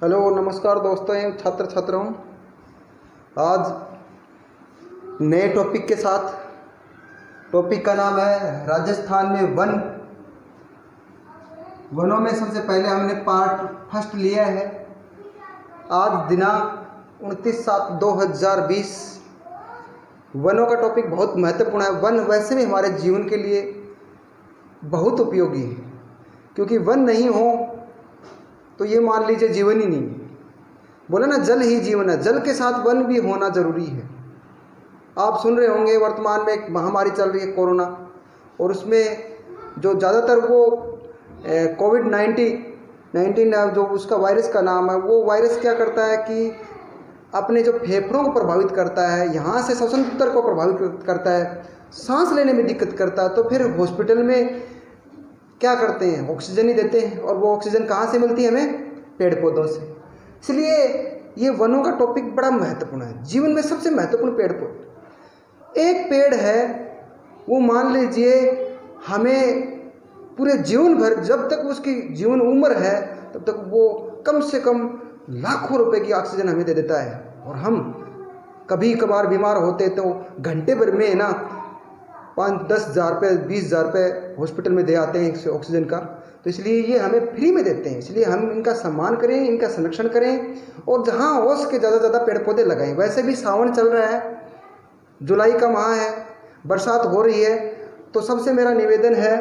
Hello नमस्कार दोस्तों एवं छात्र छात्राओं। आज नए टॉपिक के साथ। टॉपिक का नाम है राजस्थान में वनों में सबसे पहले हमने पार्ट फर्स्ट लिया है। आज दिनांक 29/7/2020। वनों का टॉपिक बहुत महत्वपूर्ण है। वन वैसे भी हमारे जीवन के लिए बहुत उपयोगी है, क्योंकि वन नहीं हो तो ये मान लीजिए जीवन ही नहीं है। बोले ना, जल ही जीवन है। जल के साथ वन भी होना जरूरी है। आप सुन रहे होंगे वर्तमान में एक महामारी चल रही है कोरोना, और उसमें जो ज़्यादातर वो कोविड-19 जो उसका वायरस का नाम है, वो वायरस क्या करता है कि अपने जो फेफड़ों को प्रभावित करता है, यहाँ से श्वसन तंत्र को प्रभावित करता है, सांस लेने में दिक्कत करता है। तो फिर हॉस्पिटल में क्या करते हैं, ऑक्सीजन ही देते हैं। और वो ऑक्सीजन कहाँ से मिलती है हमें? पेड़ पौधों से। इसलिए ये वनों का टॉपिक बड़ा महत्वपूर्ण है। जीवन में सबसे महत्वपूर्ण पेड़ पौधे। एक पेड़ है, वो मान लीजिए हमें पूरे जीवन भर, जब तक उसकी जीवन उम्र है तब तक वो कम से कम लाखों रुपए की ऑक्सीजन हमें दे देता है। और हम कभी कभार बीमार होते तो घंटे भर में ना 5-10 हज़ार रुपये 20 हज़ार रुपये हॉस्पिटल में दे आते हैं ऑक्सीजन का। तो इसलिए ये हमें फ्री में देते हैं। इसलिए हम इनका सम्मान करें, इनका संरक्षण करें, और जहाँ हो सके ज़्यादा से ज़्यादा पेड़ पौधे लगाएं। वैसे भी सावन चल रहा है, जुलाई का माह है, बरसात हो रही है, तो सबसे मेरा निवेदन है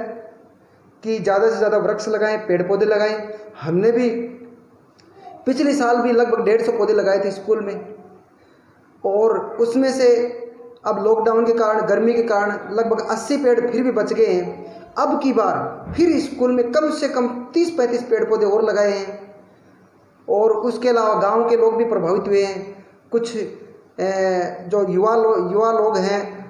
कि ज़्यादा से ज़्यादा वृक्ष लगाएं, पेड़ पौधे लगाएं। हमने भी पिछले साल भी लगभग 150 पौधे लगाए थे स्कूल में, और उसमें से अब लॉकडाउन के कारण, गर्मी के कारण लगभग 80 पेड़ फिर भी बच गए हैं। अब की बार फिर स्कूल में कम से कम 30-35 पेड़ पौधे और लगाए हैं। और उसके अलावा गांव के लोग भी प्रभावित हुए हैं। कुछ जो युवा लोग हैं,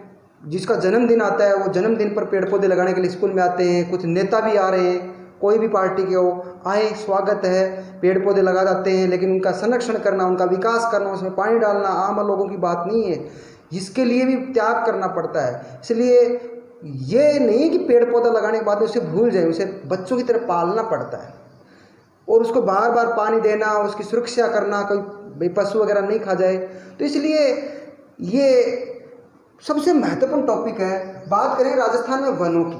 जिसका जन्मदिन आता है, वो जन्मदिन पर पेड़ पौधे लगाने के लिए स्कूल में आते हैं। कुछ नेता भी आ रहे हैं, कोई भी पार्टी के हो, आए, स्वागत है, पेड़ पौधे लगा जाते हैं। लेकिन उनका संरक्षण करना, उनका विकास करना, उसमें पानी डालना आम लोगों की बात नहीं है। इसके लिए भी त्याग करना पड़ता है। इसलिए ये नहीं कि पेड़ पौधा लगाने के बाद उसे भूल जाए, उसे बच्चों की तरह पालना पड़ता है, और उसको बार बार पानी देना, उसकी सुरक्षा करना, कोई पशु वगैरह नहीं खा जाए। तो इसलिए ये सबसे महत्वपूर्ण टॉपिक है। बात करें राजस्थान में वनों की,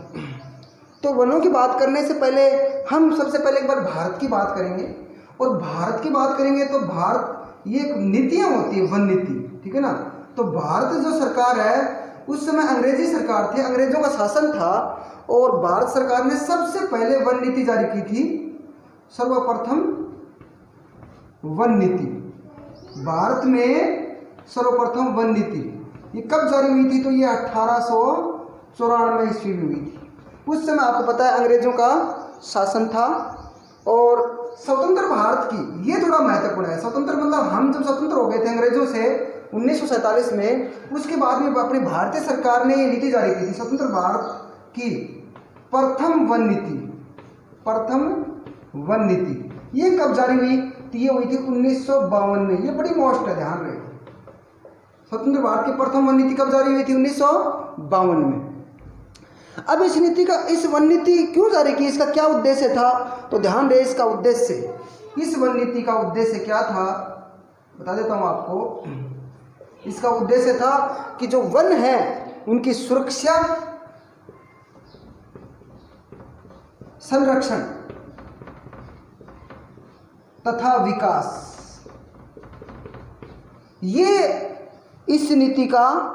तो वनों की बात करने से पहले हम सबसे पहले एक बार भारत की बात करेंगे। और भारत की बात करेंगे तो भारत, ये एक नीतियाँ होती है, वन नीति, ठीक है ना। तो भारत जो सरकार है, उस समय अंग्रेजी सरकार थी, अंग्रेजों का शासन था, और भारत सरकार ने सबसे पहले वन नीति जारी की थी। सर्वप्रथम वन नीति भारत में, सर्वप्रथम वन नीति ये कब जारी हुई थी? तो ये 1894 ईस्वी में हुई थी। उस समय आपको पता है अंग्रेजों का शासन था। और स्वतंत्र भारत की, ये थोड़ा महत्वपूर्ण है। स्वतंत्र मतलब हम जब स्वतंत्र हो गए थे अंग्रेजों से 1947 में, उसके बाद में अपनी भारतीय सरकार ने ये नीति जारी की थी, स्वतंत्र भारत की प्रथम वन नीति। प्रथम वन नीति ये कब जारी हुई? तो ये हुई थी 1952 में। ये बड़ी मोस्ट है, ध्यान रहे। स्वतंत्र भारत की प्रथम वन नीति कब जारी हुई थी? 1952 में। अब इस नीति का, इस वन नीति क्यों जारी की, इसका क्या उद्देश्य था? तो ध्यान रहे, इसका उद्देश्य, इस वन नीति का उद्देश्य क्या था, बता देता हूं आपको। इसका उद्देश्य था कि जो वन है उनकी सुरक्षा, संरक्षण तथा विकास, ये इस नीति का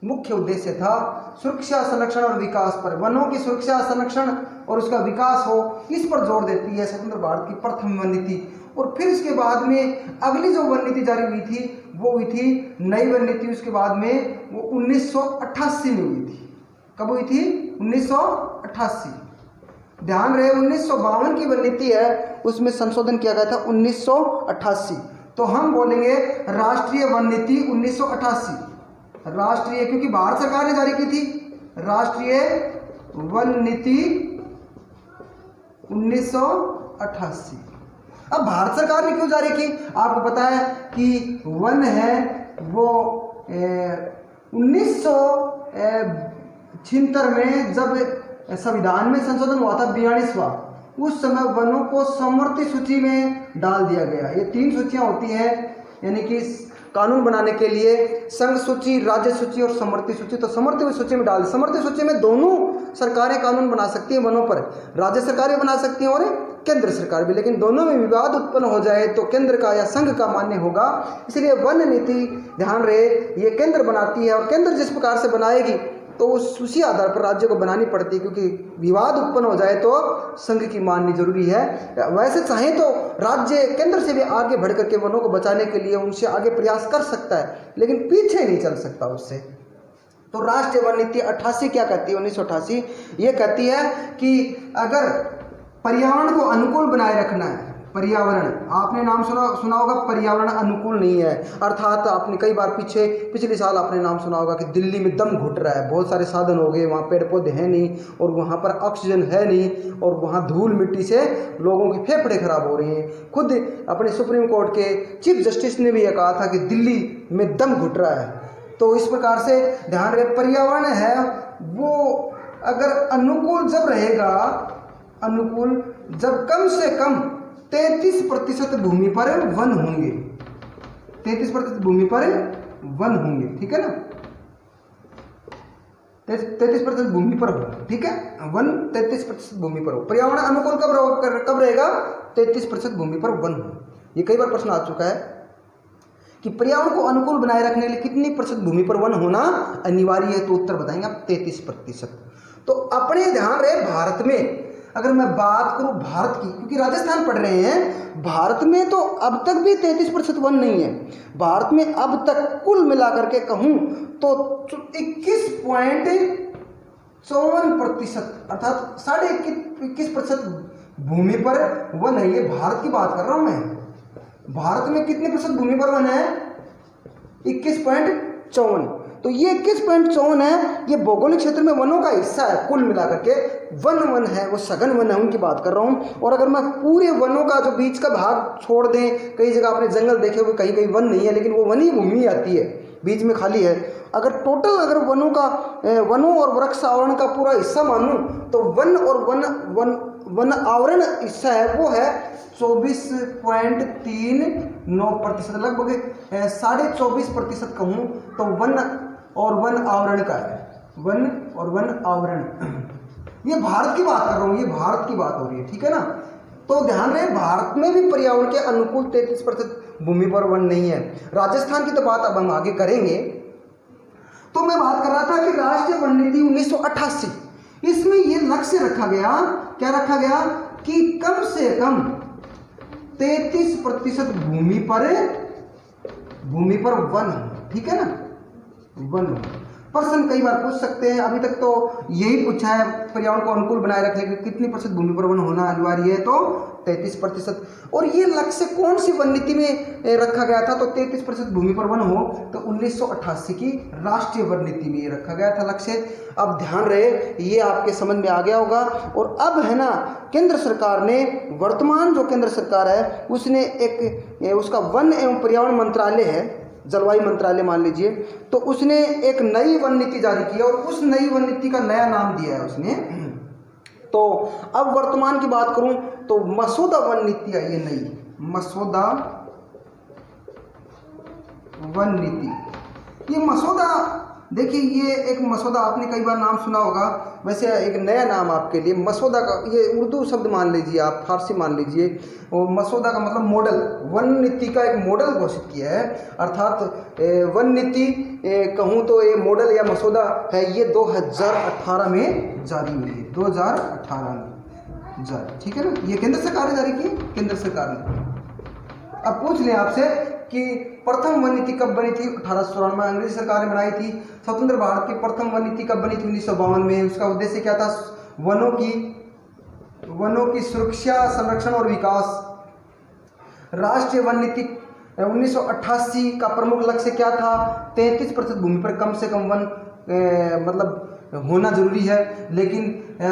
मुख्य उद्देश्य था। सुरक्षा, संरक्षण और विकास पर, वनों की सुरक्षा, संरक्षण और उसका विकास हो, इस पर जोर देती है स्वतंत्र भारत की प्रथम वन नीति। और फिर इसके बाद में अगली जो वन नीति जारी हुई थी वो हुई थी नई वन नीति। उसके बाद में वो 1988 में हुई थी। कब हुई थी? 1988। ध्यान रहे, 1952 की वन नीति है, उसमें संशोधन किया गया था 1988। तो हम बोलेंगे राष्ट्रीय वन नीति 1988। राष्ट्रीय, क्योंकि भारत सरकार ने जारी की थी। राष्ट्रीय वन नीति 1988। अब भारत सरकार ने क्यों जारी की? आपको पता है कि वन है वो 1976 में जब संविधान में संशोधन हुआ था 42वां, उस समय वनों को समवर्ती सूची में डाल दिया गया। ये 3 सूचियां होती हैं, यानी कि कानून बनाने के लिए संघ सूची, राज्य सूची और समवर्ती सूची। तो समवर्ती सूची में डाल, समवर्ती सूची में दोनों सरकारें कानून बना सकती हैं वनों पर, राज्य सरकारें बना सकती हैं और केंद्र सरकार भी, लेकिन दोनों में विवाद उत्पन्न हो जाए तो केंद्र का या संघ का मान्य होगा। इसलिए वन नीति, ध्यान रहे, ये केंद्र बनाती है और केंद्र जिस प्रकार से बनाएगी तो उसी आधार पर राज्य को बनानी पड़ती है, क्योंकि विवाद उत्पन्न हो जाए तो संघ की माननी जरूरी है। वैसे चाहे तो राज्य केंद्र से भी आगे बढ़ करके वनों को बचाने के लिए उनसे आगे प्रयास कर सकता है, लेकिन पीछे नहीं चल सकता उससे। तो राष्ट्रीय वन नीति 88 क्या कहती है, 1988 ये कहती है कि अगर पर्यावरण को अनुकूल बनाए रखना है, पर्यावरण, आपने नाम सुना होगा, पर्यावरण अनुकूल नहीं है, अर्थात आपने कई बार पिछले साल आपने नाम सुना होगा कि दिल्ली में दम घुट रहा है, बहुत सारे साधन हो गए, वहाँ पेड़ पौधे हैं नहीं और वहाँ पर ऑक्सीजन है नहीं और वहाँ धूल मिट्टी से लोगों के फेफड़े खराब हो रहे हैं। खुद अपने सुप्रीम कोर्ट के चीफ जस्टिस ने भी यह कहा था कि दिल्ली में दम घुट रहा है। तो इस प्रकार से ध्यान रहे, पर्यावरण है वो अगर अनुकूल जब रहेगा, अनुकूल जब कम से कम 33% भूमि पर वन होंगे, 33% भूमि पर वन होंगे, ठीक है ना, 33% भूमि पर हो, ठीक है, वन 33% भूमि पर हो। पर्यावरण अनुकूल कब रहेगा, 33% भूमि पर वन हो। ये कई बार प्रश्न आ चुका है कि पर्यावरण को अनुकूल बनाए रखने के लिए कितनी प्रतिशत भूमि पर वन होना अनिवार्य है, तो उत्तर बताएंगे आप 33%। तो अपने ध्यान रहे, भारत में अगर मैं बात करूं भारत की, क्योंकि राजस्थान पढ़ रहे हैं, भारत में तो अब तक भी 33% वन नहीं है। भारत में अब तक कुल मिलाकर के कहूं तो 21.54% अर्थात 21.5% भूमि पर वन है। ये भारत की बात कर रहा हूं मैं। भारत में कितने प्रतिशत भूमि पर वन है, 21.54। तो ये 21.54 है, ये भौगोलिक क्षेत्र में वनों का हिस्सा है। कुल मिलाकर के वन है, वो सघन वन है, उनकी बात कर रहा हूँ। और अगर मैं पूरे वनों का जो बीच का भाग छोड़ दें, कई जगह आपने जंगल देखे हुए, कहीं कहीं वन नहीं है, लेकिन वो वनी भूमि आती है, बीच में खाली है। अगर टोटल अगर वनों और वृक्ष आवरण का पूरा हिस्सा मानूं तो वन आवरण हिस्सा है वो है 24.39%, लगभग 24.5% कहूँ तो वन आवरण का है, वन और वन आवरण। ये भारत की बात कर रहा हूँ, ये भारत की बात हो रही है, ठीक है ना। तो ध्यान रहे, भारत में भी पर्यावरण के अनुकूल 33% भूमि पर वन नहीं है। राजस्थान की तो बात अब हम आगे करेंगे। तो मैं बात कर रहा था कि राष्ट्रीय वन नीति 1988, इसमें ये लक्ष्य रखा गया, क्या रखा गया कि कम से कम 33% भूमि पर वन, ठीक है ना, वन। प्रश्न कई बार पूछ सकते हैं, अभी तक तो यही पूछा है पर्यावरण को अनुकूल बनाए रखने के लिए कितनी प्रतिशत भूमि पर वन होना अनिवार्य है, तो 33%। और ये लक्ष्य कौन सी वन नीति में रखा गया था, तो 33% भूमि पर वन हो, तो 1988 की राष्ट्रीय वन नीति में ये रखा गया था लक्ष्य। अब ध्यान रहे, ये आपके समझ में आ गया होगा। और अब है ना, केंद्र सरकार ने, वर्तमान जो केंद्र सरकार है उसने उसका वन एवं पर्यावरण मंत्रालय है, जलवायु मंत्रालय मान लीजिए, तो उसने एक नई वन नीति जारी की है और उस नई वन नीति का नया नाम दिया है उसने। तो अब वर्तमान की बात करूं तो मसौदा वन नीति है, ये नई मसौदा वन नीति। ये मसौदा देखिए, ये एक मसौदा आपने कई बार नाम सुना होगा, वैसे एक नया नाम आपके लिए मसौदा का, ये उर्दू शब्द मान लीजिए आप, फारसी मान लीजिए। और मसौदा का मतलब मॉडल, वन नीति का एक मॉडल घोषित किया है, अर्थात वन नीति कहूँ तो ये मॉडल या मसौदा है, ये 2018 में जारी हुई है, 2018 में जारी, ठीक है ना। ये केंद्र सरकार ने जारी की, केंद्र सरकार ने। अब पूछ लें आपसे कि प्रथम वन नीति कब बनी थी, 1894 में अंग्रेज सरकार ने बनाई थी। स्वतंत्र भारत की प्रथम वन नीति कब बनी थी, 1952 में। उसका उद्देश्य क्या था, वनों की सुरक्षा, संरक्षण और विकास। राष्ट्रीय वन नीति 1988 का प्रमुख लक्ष्य क्या था, 33% भूमि पर कम से कम वन मतलब होना जरूरी है। लेकिन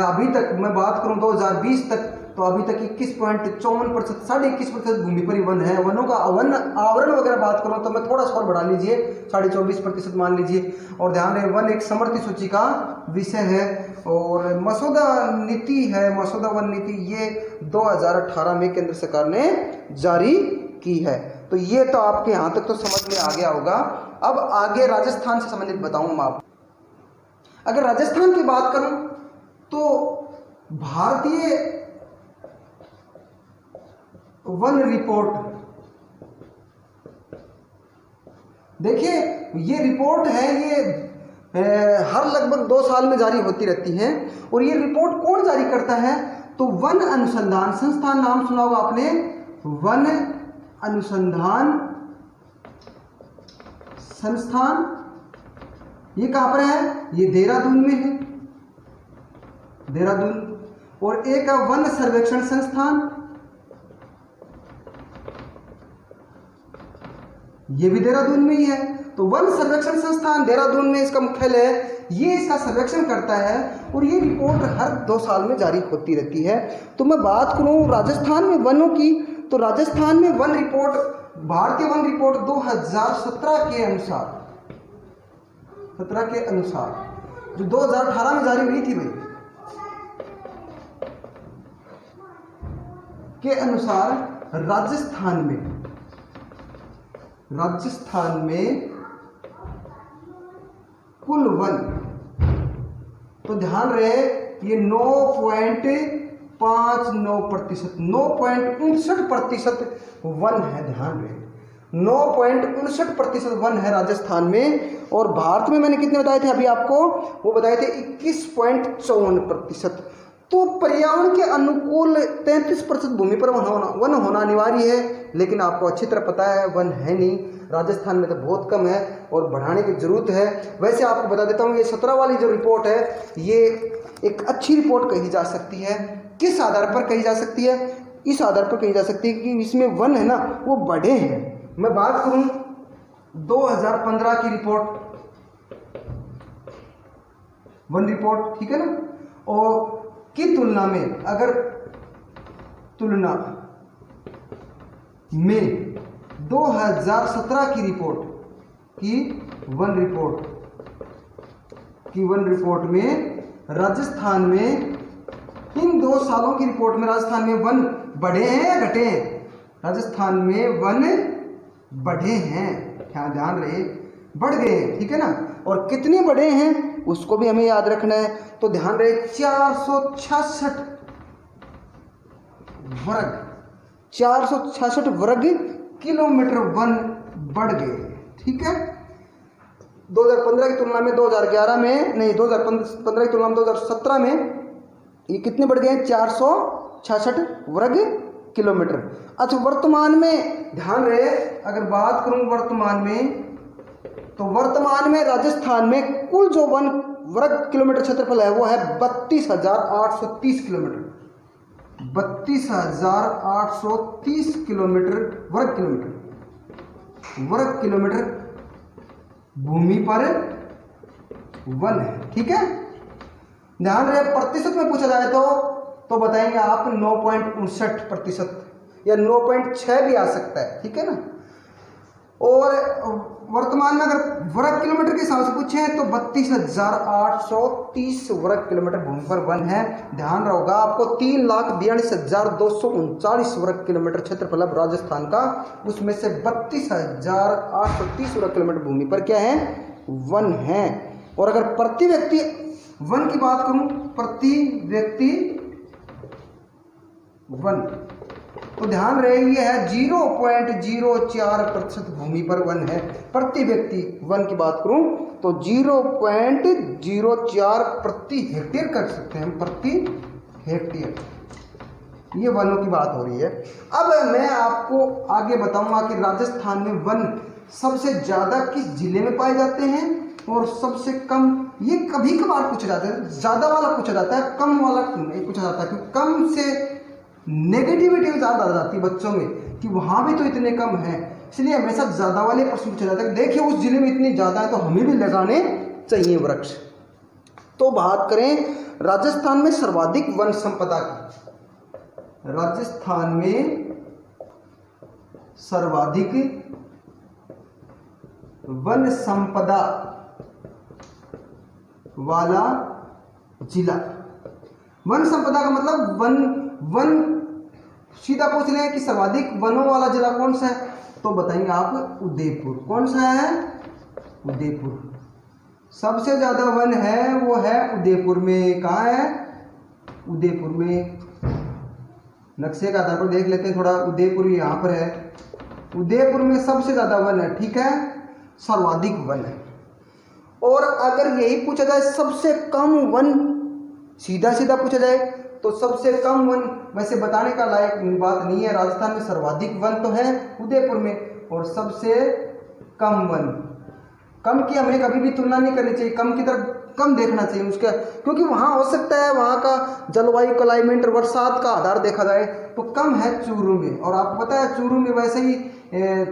अभी तक मैं बात करूं 2020 तक तो अभी तक 21.54%, 21.5% भूमि पर ही वन है। वनों का आवरण वगैरह बात करूँ तो मैं थोड़ा सा और बढ़ा लीजिए, 24.5% मान लीजिए। और ध्यान रहे वन एक समवर्ती सूची का विषय है। और मसौदा नीति है, मसौदा वन नीति, ये 2018 में केंद्र सरकार ने जारी की है। तो ये तो आपके यहाँ तक तो समझ में आ गया होगा। अब आगे राजस्थान से संबंधित बताऊँ मैं आपको। अगर राजस्थान की बात करूं तो भारतीय वन रिपोर्ट, देखिए ये रिपोर्ट है, ये हर लगभग 2 साल में जारी होती रहती है। और ये रिपोर्ट कौन जारी करता है? तो वन अनुसंधान संस्थान, नाम सुना होगा आपने, वन अनुसंधान संस्थान। ये कहां पर है? ये देहरादून में है, देहरादून। और एक है वन सर्वेक्षण संस्थान, ये भी देहरादून में ही है। तो वन सर्वेक्षण संस्थान देहरादून में इसका मुख्यालय है, ये इसका सर्वेक्षण करता है और ये रिपोर्ट हर 2 साल में जारी होती रहती है। तो मैं बात करूं राजस्थान में वनों की, तो राजस्थान में वन रिपोर्ट, भारतीय वन रिपोर्ट 2017 के अनुसार, 17 के अनुसार, जो 2018 में जारी हुई थी भाई, के अनुसार राजस्थान में कुल वन, तो ध्यान रहे ये 9.59%, 9.59% वन है। ध्यान रहे 9.59% वन है राजस्थान में। और भारत में मैंने कितने बताए थे अभी आपको? वो बताए थे 21.54%। तो पर्यावरण के अनुकूल 33% भूमि पर वन होना अनिवार्य है, लेकिन आपको अच्छी तरह पता है वन है नहीं राजस्थान में, तो बहुत कम है और बढ़ाने की जरूरत है। वैसे आपको बता देता हूँ, ये 17 वाली जो रिपोर्ट है, ये एक अच्छी रिपोर्ट कही जा सकती है। किस आधार पर कही जा सकती है? इस आधार पर कही जा सकती है कि इसमें वन है ना, वो बढ़े हैं। मैं बात करूं 2015 की रिपोर्ट, वन रिपोर्ट, ठीक है ना, और की तुलना में, अगर तुलना में 2017 की रिपोर्ट की वन रिपोर्ट में राजस्थान में, इन 2 सालों की रिपोर्ट में राजस्थान में वन बढ़े हैं या घटे हैं? राजस्थान में वन बढ़े हैं, ध्यान रहे, बढ़ गए हैं, ठीक है ना। और कितने बढ़े हैं उसको भी हमें याद रखना है। तो ध्यान रहे 466 वर्ग किलोमीटर वन बढ़ गए, ठीक है। 2015 की तुलना में 2011 में नहीं, 2015 की तुलना में 2017 में ये कितने बढ़ गए हैं? 466 वर्ग किलोमीटर। अच्छा, वर्तमान में ध्यान रहे, अगर बात करूं वर्तमान में, तो वर्तमान में राजस्थान में कुल जो वन वर्ग किलोमीटर क्षेत्रफल है वो है 32,830 किलोमीटर, 32,830 किलोमीटर वर्ग किलोमीटर भूमि पर वन है, ठीक है। ध्यान रहे प्रतिशत में पूछा जाए तो बताएंगे आप 9.59% या 9.6 भी आ सकता है, ठीक है ना। और वर्तमान में अगर वर्ग किलोमीटर के हिसाब से पूछे तो 32,830 वर्ग किलोमीटर भूमि पर वन है। ध्यान रहोगा आपको 3,42,239 वर्ग किलोमीटर क्षेत्रफल है राजस्थान का, उसमें से 32,830 वर्ग किलोमीटर भूमि पर क्या है? वन है। और अगर प्रति व्यक्ति वन की बात करूं, प्रति व्यक्ति वन, तो ध्यान रहे ये है 0.04% भूमि पर वन है। प्रति व्यक्ति वन की बात करूं तो 0.04 प्रति हेक्टेयर कर सकते हैं हम, प्रति हेक्टेयर। ये वनों की बात हो रही है। अब मैं आपको आगे बताऊंगा कि राजस्थान में वन सबसे ज़्यादा किस जिले में पाए जाते हैं और सबसे कम। ये कभी कभार पूछा जाता है, ज़्यादा वाला पूछा जाता है, कम वाला नहीं पूछा जाता, क्योंकि कम से नेगेटिविटी ज़्यादा आ जाती है बच्चों में कि वहाँ भी तो इतने कम हैं, इसलिए हमेशा ज़्यादा वाले प्रश्न पूछा जाता है। देखिए उस जिले में इतनी ज़्यादा है तो हमें भी लगाने चाहिए वृक्ष। तो बात करें राजस्थान में सर्वाधिक वन संपदा की, राजस्थान में सर्वाधिक वन संपदा वाला जिला। वन संपदा का मतलब वन सीधा पूछ रहे हैं कि सर्वाधिक वनों वाला जिला कौन सा है, तो बताएंगे आप उदयपुर। कौन सा है? उदयपुर। सबसे ज़्यादा वन है वो है उदयपुर में। कहाँ है? उदयपुर में। नक्शे का आधार पर देख लेते हैं थोड़ा। उदयपुर यहाँ पर है। उदयपुर में सबसे ज़्यादा वन है, ठीक है, सर्वाधिक वन है। और अगर यही पूछा जाए सबसे कम वन, सीधा सीधा पूछा जाए तो सबसे कम वन वैसे बताने का लायक बात नहीं है। राजस्थान में सर्वाधिक वन तो है उदयपुर में, और सबसे कम वन, कम की हमें कभी भी तुलना नहीं करनी चाहिए, कम की तरफ कम देखना चाहिए उसका, क्योंकि वहाँ हो सकता है वहाँ का जलवायु क्लाइमेट बरसात का आधार देखा जाए तो कम है चूरू में। और आपको पता है चूरू में वैसे ही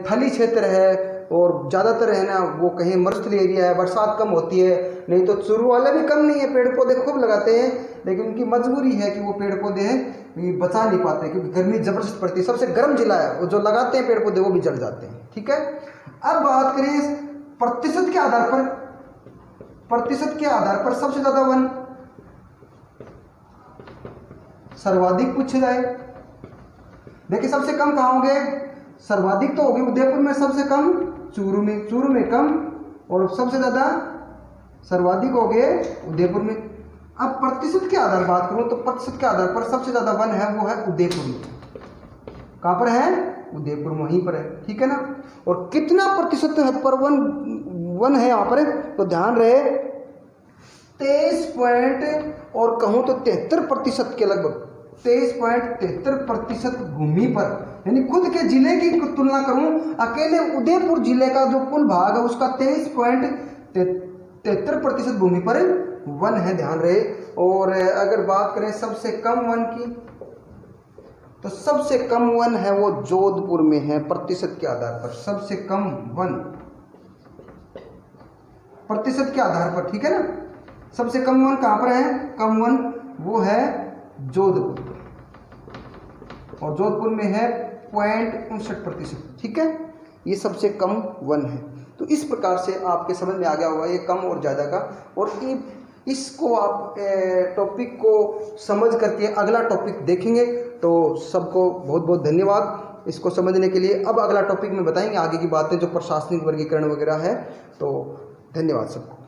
थली क्षेत्र है और ज़्यादातर है ना वो कहीं मरुस्थल एरिया है, बरसात कम होती है। नहीं तो चूरू वाले भी कम नहीं है, पेड़ पौधे खूब लगाते हैं, लेकिन उनकी मजबूरी है कि वो पेड़ पौधे हैं बचा नहीं पाते क्योंकि गर्मी जबरदस्त पड़ती है। सबसे गर्म जिला है, वो जो लगाते हैं पेड़ पौधे वो भी जल जाते हैं, ठीक है। अब बात करें प्रतिशत के आधार पर, प्रतिशत के आधार पर सबसे ज़्यादा वन सर्वाधिक पूछे जाए, देखिए सबसे कम कहाँ होंगे? सर्वाधिक तो होगी उदयपुर में, सबसे कम चूरू में, चूरू में कम, और सबसे ज़्यादा सर्वाधिक हो गए उदयपुर में। अब प्रतिशत के आधार बात करूं तो प्रतिशत के आधार पर सबसे ज़्यादा वन है वो है उदयपुर में। कहाँ पर है? उदयपुर, वहीं पर है, ठीक है ना। और कितना प्रतिशत पर वन है यहाँ पर, तो ध्यान रहे 23 पॉइंट और कहूँ तो 73% के लगभग 23.73% भूमि पर, यानी खुद के जिले की तुलना करूं, अकेले उदयपुर जिले का जो कुल भाग है उसका 23.73% भूमि पर वन है, ध्यान रहे। और अगर बात करें सबसे कम वन की, तो सबसे कम वन है वो जोधपुर में है प्रतिशत के आधार पर। सबसे कम वन प्रतिशत के आधार पर, ठीक है ना। सबसे कम वन कहाँ पर है? कम वन वो है जोधपुर, और जोधपुर में है 0.59%, ठीक है। ये सबसे कम वन है। तो इस प्रकार से आपके समझ में आ गया होगा ये कम और ज़्यादा का। और इसको आप टॉपिक को समझ करके अगला टॉपिक देखेंगे। तो सबको बहुत बहुत धन्यवाद इसको समझने के लिए। अब अगला टॉपिक में बताएंगे आगे की बातें जो प्रशासनिक वर्गीकरण वगैरह है। तो धन्यवाद सबको।